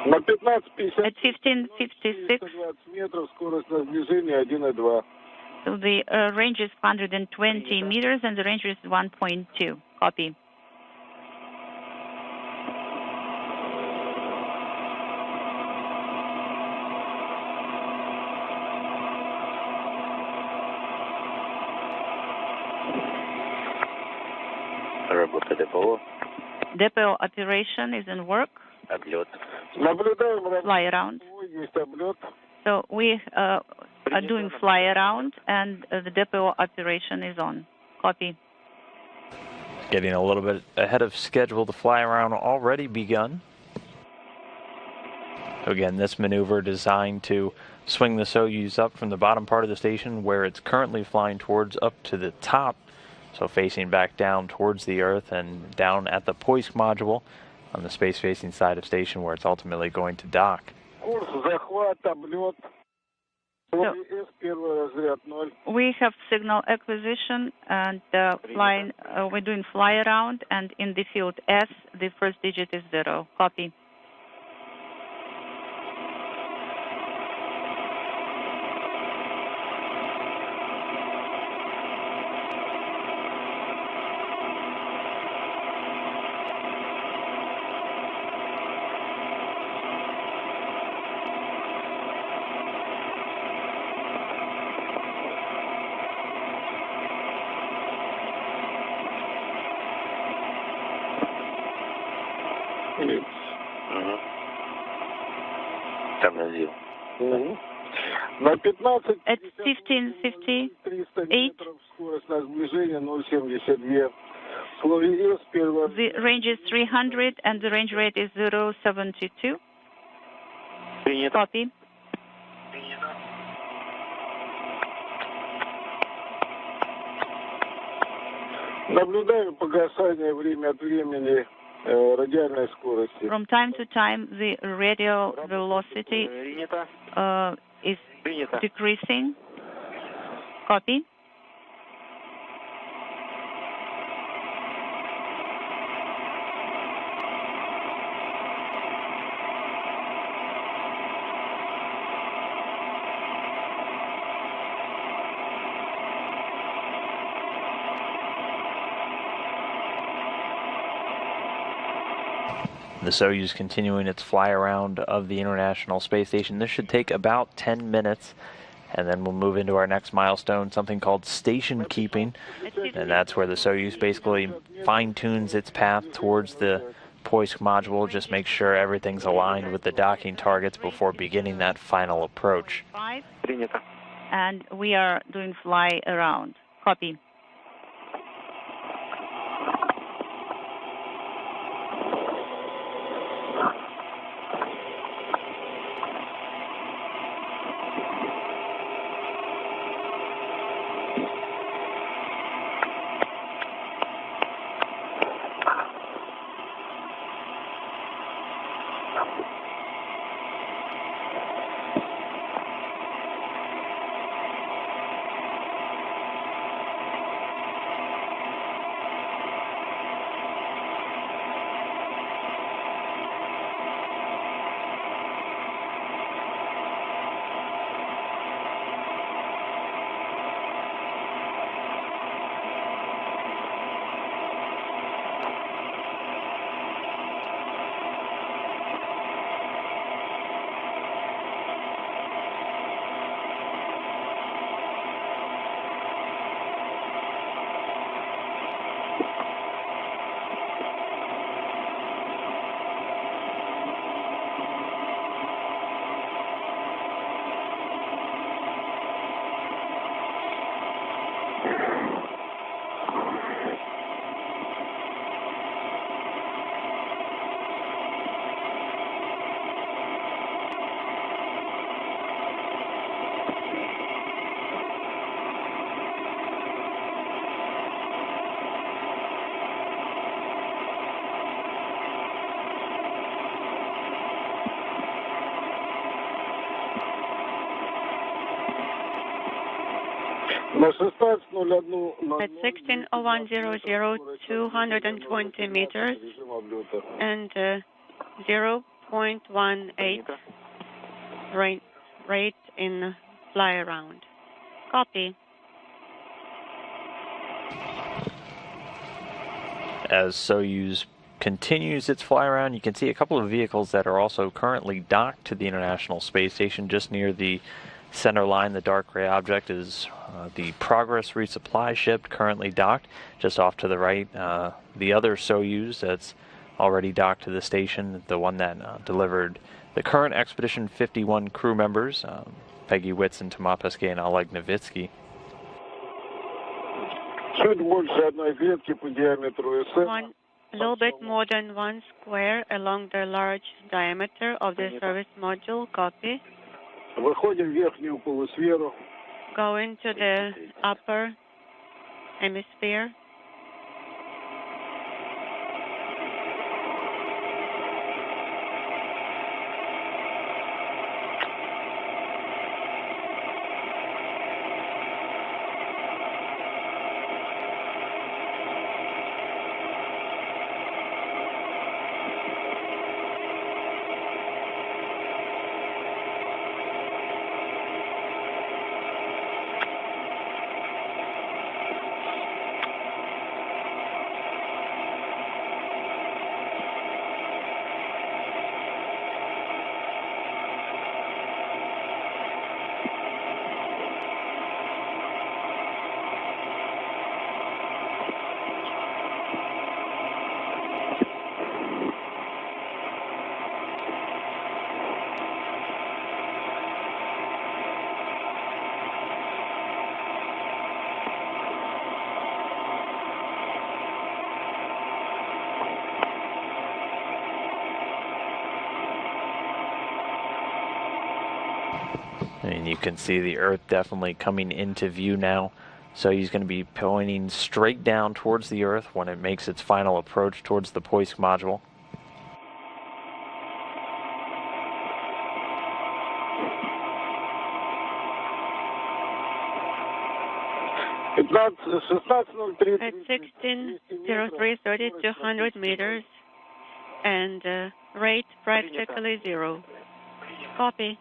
На 15:50. At 15:56. метров, скорость на сближение 1,2. So the range is 120 meters and the range is 1.2. Copy. Работа ДПО. Depot operation is in work. Облет. Наблюдаем. Fly around. Есть облет. So we are doing fly around and the depot operation is on. Copy. Getting a little bit ahead of schedule. The fly around already begun. Again, this maneuver designed to swing the Soyuz up from the bottom part of the station where it's currently flying towards up to the top. So facing back down towards the Earth and down at the Poisk module on the space-facing side of station where it's ultimately going to dock. Курс, захват, облет. Soyuz первый разряд 0. We have signal acquisition and flying. We're doing fly around, and in the field S, the first digit is 0. Copy. Там на зил. На 15. At 15:58. Скорость на сближение 0,72. Soyuz первый. The range is 300 and the range rate is 0.72. Принято. Copy. Наблюдаем погашение время от времени радиальной скорости. From time to time, the radial velocity Принято. is Принято. decreasing. Copy. The Soyuz continuing its fly around of the International Space Station. This should take about 10 minutes, and then we'll move into our next milestone, something called station keeping. And that's where the Soyuz basically fine-tunes its path towards the Poisk module, just make sure everything's aligned with the docking targets before beginning that final approach. Принято. And we are doing fly around. Copy. На 16:01. At 16:01:00, 220 meters and 0 0.18 Принято. rate in fly around. Copy. As Soyuz continues its fly around, you can see a couple of vehicles that are also currently docked to the International Space Station just near the center line. The dark gray object is the Progress resupply ship currently docked just off to the right. The other Soyuz that's already docked to the station, the one that delivered the current Expedition 51 crew members, Peggy Whitson, Tomas Pesquet, and Oleg Novitsky. Чуть больше одной ветки по диаметру СМ. A little bit more than one square along the large diameter of the service module. Copy. Выходим в верхнюю полусферу. Go into the upper hemisphere. And you can see the Earth definitely coming into view now. So he's going to be pointing straight down towards the Earth when it makes its final approach towards the Poisk module. At At 16:03:30, 200 meters, and rate practically zero. Copy.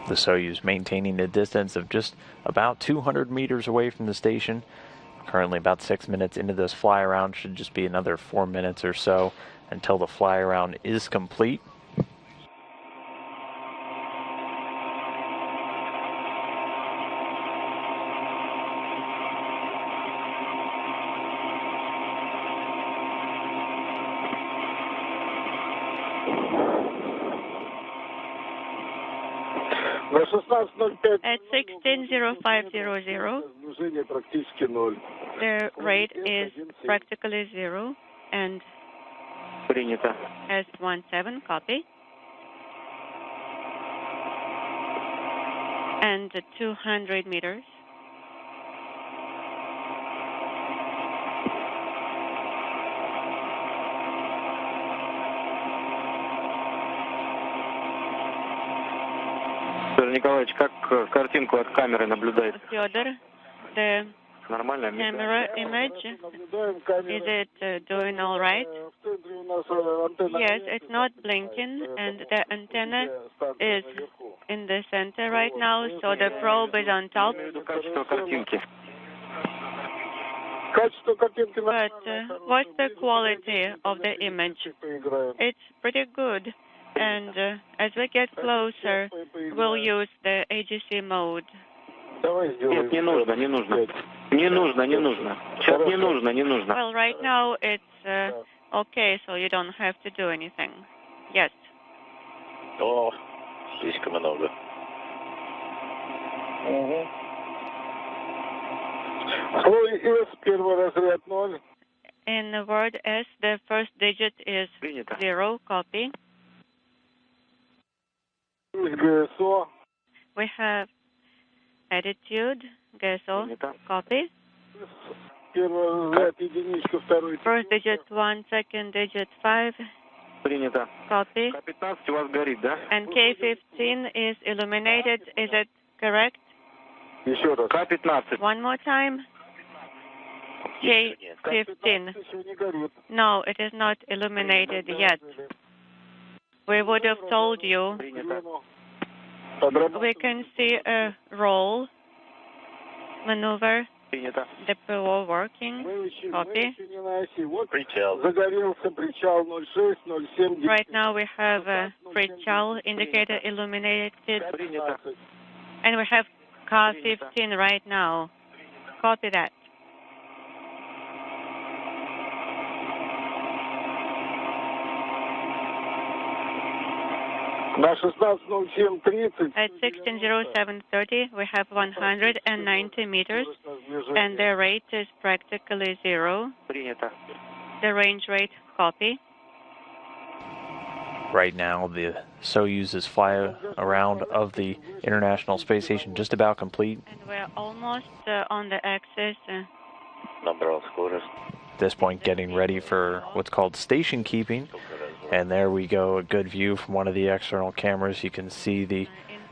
The Soyuz maintaining a distance of just about 200 meters away from the station. Currently about 6 minutes into this fly around. Should just be another 4 minutes or so until the fly around is complete. At 16:05:00, the rate is practically zero, and Принято. S17, copy. And 200 meters. Федор Николаевич, как картинку от камеры наблюдает? Fyodor, the Нормально? camera image, is it doing all right? Yes, it's not blinking, and the antenna is in the center right now, so the probe is on top. Качество картинки. But what's the quality of the image? It's pretty good. And as we get closer, we'll use the AGC mode. Нет, не нужно, не нужно. Не нужно, не нужно. Сейчас не нужно, не нужно. Well, right now it's okay, so you don't have to do anything. Yes. О, слишком много. Слой S, первый разряд 0. In the word S, the first digit is Принято. 0. Copy. ГСО. We have attitude. GSO. Принято. Copy. Первый разряд единичка, второй. First digit 1, second digit 5. Принято. Copy. К-15 у вас горит, да? And K15 is illuminated. Is it correct? Еще раз. К-15. One more time. K15. Еще не горит. No, it is not illuminated yet. We would have told you. Принято. We can see a roll, maneuver, Принято. the PO working. Copy. не на оси. Вот Причал. загорелся причал 06, 07. Right now we have a pre-chal indicator illuminated, Принято. and we have K15 right now. Copy that. На 16.07.30. At 16:07:30, we have 190 meters, and the rate is practically 0. Принято. The range rate, copy. Right now, the Soyuz fly around of the International Space Station just about complete. And we're almost on the axis. Набрал скорость. At this point, getting ready for what's called station keeping. And there we go, a good view from one of the external cameras. You can see the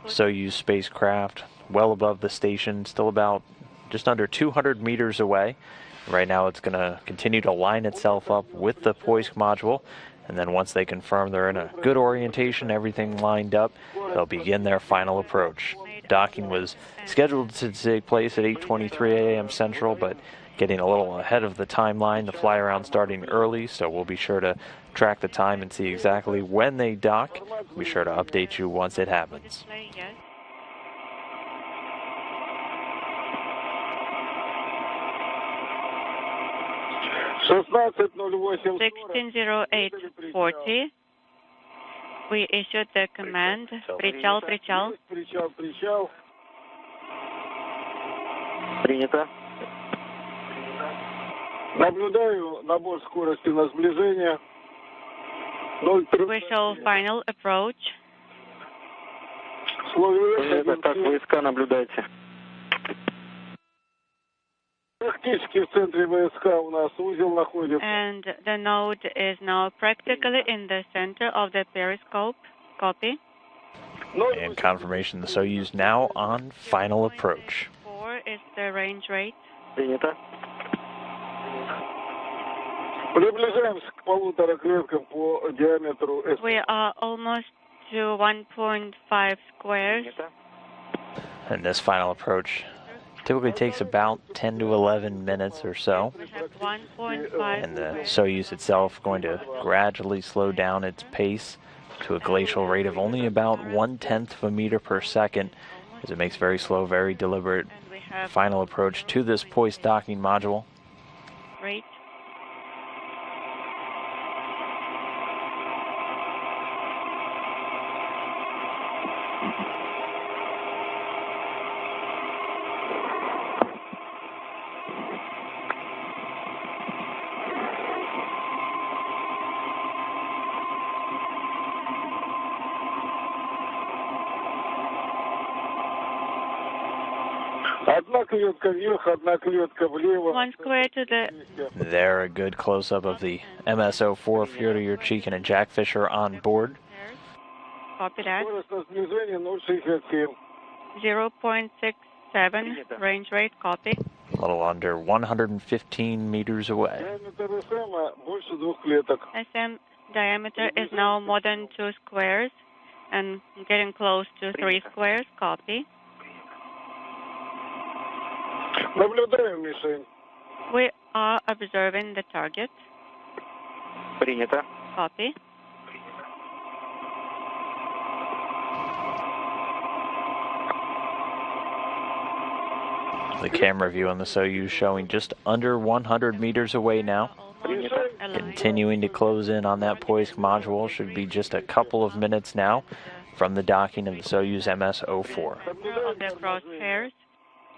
Soyuz spacecraft well above the station, still about just under 200 meters away. Right now it's going to continue to line itself up with the Poisk module, and then once they confirm they're in a good orientation, everything lined up, they'll begin their final approach. Docking was scheduled to take place at 8:23 a.m. Central, but getting a little ahead of the timeline, the fly around starting early, so we'll be sure to track the time and see exactly when they dock. Be sure to update you once it happens. Yes. $16.08. 16:08:40. We issued the command, причал, причал. Причал, причал. Принято. Наблюдаю набор скорости на сближение. We show final approach. Принято. Как войска наблюдаете? Практически в центре ВСК у нас узел находится. And the node is now practically in the center of the periscope. Copy. And confirmation, the Soyuz now on final approach. 4 is the range rate. Принято. Приближаемся к 1,5 клеткам по диаметру S. We are almost to 1.5 squares. Принято. And this final approach typically takes about 10 to 11 minutes or so. We have 1.5 And the Soyuz itself going to gradually slow down its pace to a glacial rate of only about 1/10 of a meter per second, as it makes very slow, very deliberate and we have final approach to this Poisk docking module. rate. Одна клетка вверх, одна клетка влево. 1 square to the There, a good close-up of the MS-04 Fyodor, Yurchikhin, and Jack Fischer on board. copy that. Скорость на сближение 0,67. 0.67 range rate. Copy. A little under 115 meters away. Диаметр СМ больше 2 клеток. SM diameter is now more than 2 squares and getting close to 3 squares. Copy. Наблюдаем мишень. We are observing the target. Принято. Copy. The camera view on the Soyuz showing just under 100 meters away now. Continuing to close in on that Poisk module. Should be just a couple of minutes now from the docking of the Soyuz MS-04. Of the crosshairs,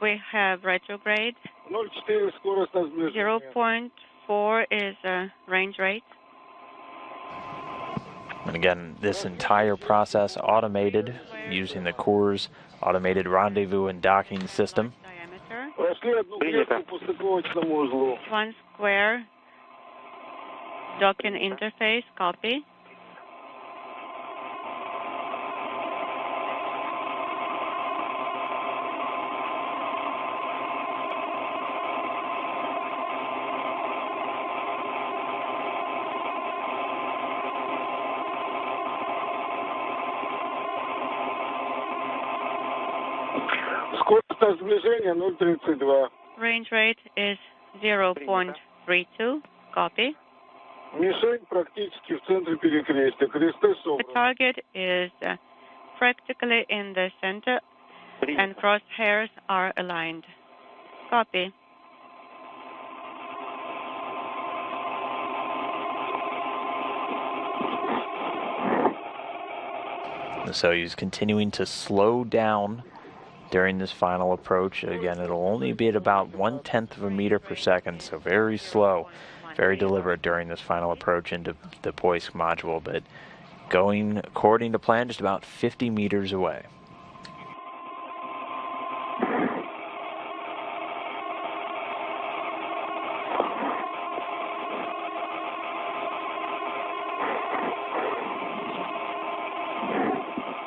we have retrograde. 0.4 is range rate. And again, this entire process automated using the Coors automated rendezvous and docking system. Diameter. 1 square docking interface, copy. Скорость сближения 0,32. Range rate is 0.32, copy. Мишень практически в центре перекрестия. Кресты The собраны. target is practically in the center and crosshairs are aligned. Copy. The Soyuz continuing to slow down during this final approach. Again, it'll only be at about 1/10 of a meter per second, so very slow, very deliberate during this final approach into the Poisk module, but going according to plan, just about 50 meters away.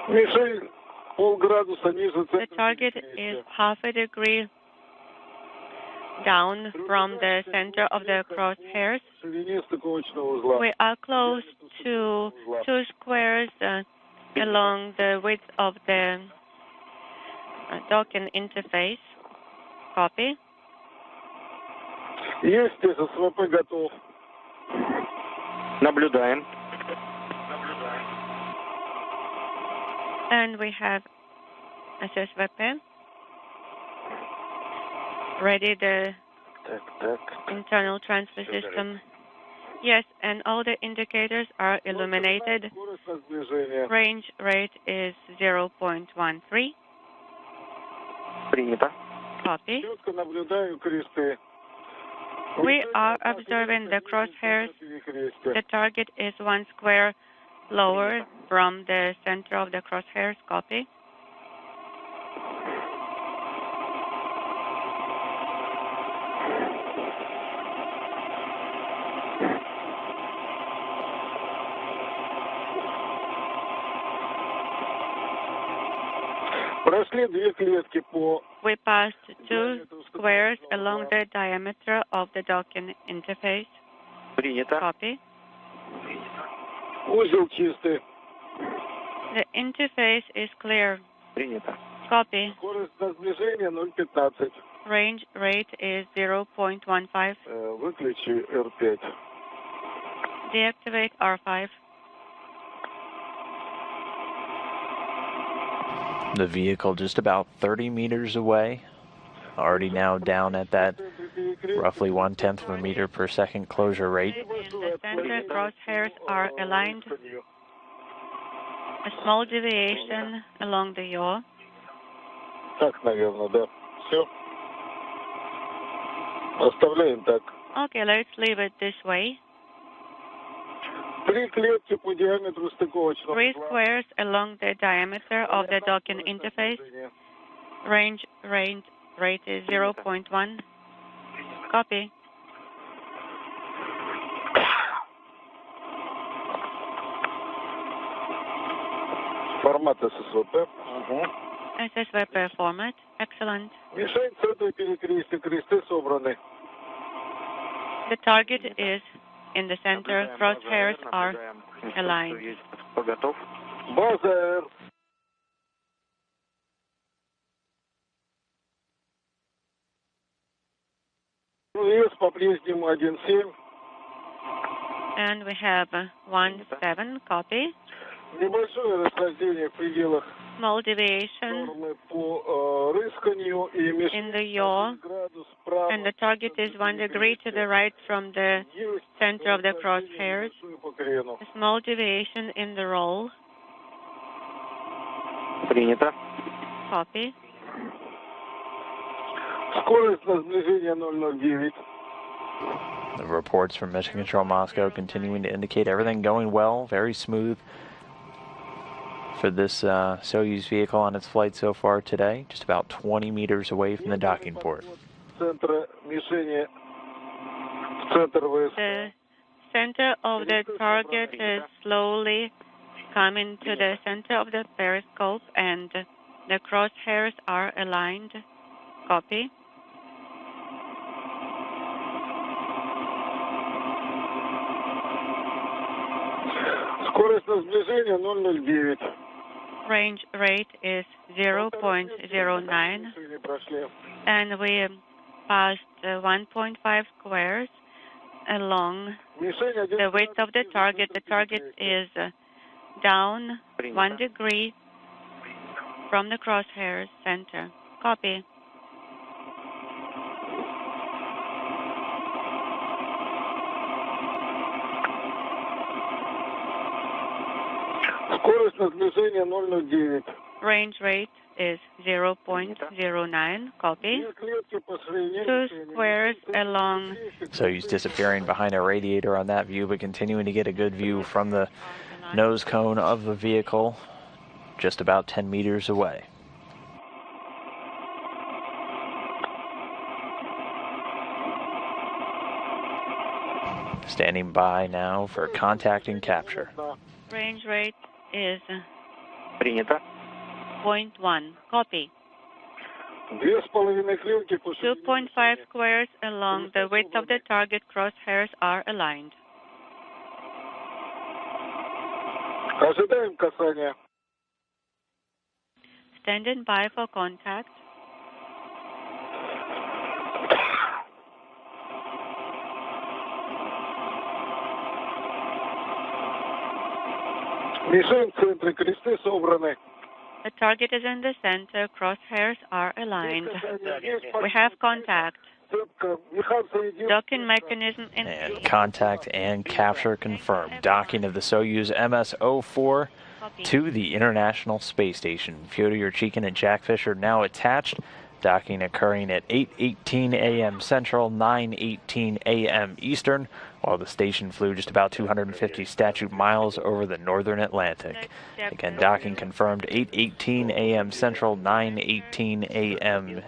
Мишень полградуса ниже The центра target is half a degree down from the center of the crosshairs. в ширине стыковочного узла. We are close to 2 squares along the width of the docking interface. Copy. Есть СВП готов. Наблюдаем. And we have SSVP. Ready the Так. internal transfer system. Yes, and all the indicators are illuminated. Скорость сближения. Range rate is 0.13. Принято. Copy. Четко наблюдаю кресты. We are observing the crosshairs. Перекрестия. The target is 1 square lower from the center of the crosshairs. Copy. Прошли 2 клетки по We passed 2 squares along the diameter of the docking interface. Принято. Copy. узел чистый. The interface is clear. Принято. Copy. Скорость сближения 0,15. Range rate is 0.15. Выключи R5. Deactivate R5. The vehicle just about 30 meters away, already now down at that roughly 1/10 of a meter per second closure rate. In the center, crosshairs are aligned. A small deviation along the yaw. Так, наверное, да. Все. Оставляем так. Okay, let's leave it this way. 3 клетки по диаметру стыковочного 3 узла. squares along the diameter of the docking interface. Range rate is 0.1. Copy. Формат ССВП. SSVP format. Excellent. Мишень центра перекрестия. Кресты собраны. The target is in the center. Crosshairs are aligned. Готов. База Р. Вес по-прежнему 1,7. And we have 1.7. Copy. Небольшое расхождение в пределах Small deviation in the yaw, and the target is 1 degree to the right from the center of the crosshairs. A small deviation in the roll. Принято. Copy. Скорость на сближение 009. The reports from Mission Control Moscow continuing to indicate everything going well, very smooth for this Soyuz vehicle on its flight so far today, just about 20 meters away from the docking port. The center of the target is slowly coming to the center of the periscope, and the crosshairs are aligned. Copy. Скорость на сближение 009. Range rate is 0.09, and we passed 1.5 squares along the width of the target. The target is down 1 degree from the crosshairs center. Copy. Скорость на сближение 009. Range rate is 0.09. Copy. 2 squares along. So he's disappearing behind a radiator on that view, but continuing to get a good view from the nose cone of the vehicle, just about 10 meters away. Standing by now for contact and capture. Range rate is Принято. 0.1. Copy. 2.5 squares along the width of the target. Crosshairs are aligned. Ожидаем касания. Standing by for contact. Мишень в центре, кресты собраны. The target is in the center. Crosshairs are aligned. We have contact. Docking mechanism in And contact and capture confirmed. Docking of the Soyuz MS-04 to the International Space Station. Fyodor, Yurchikhin, and Jack Fischer now attached. Docking occurring at 8:18 a.m. Central, 9:18 a.m. Eastern, while the station flew just about 250 statute miles over the northern Atlantic. Again, docking confirmed 8:18 a.m. Central, 9:18 a.m.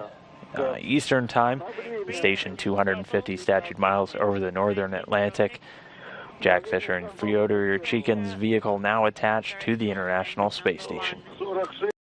Eastern Time. The station 250 statute miles over the northern Atlantic. Jack Fischer and Fyodor Yurchikhin's vehicle now attached to the International Space Station.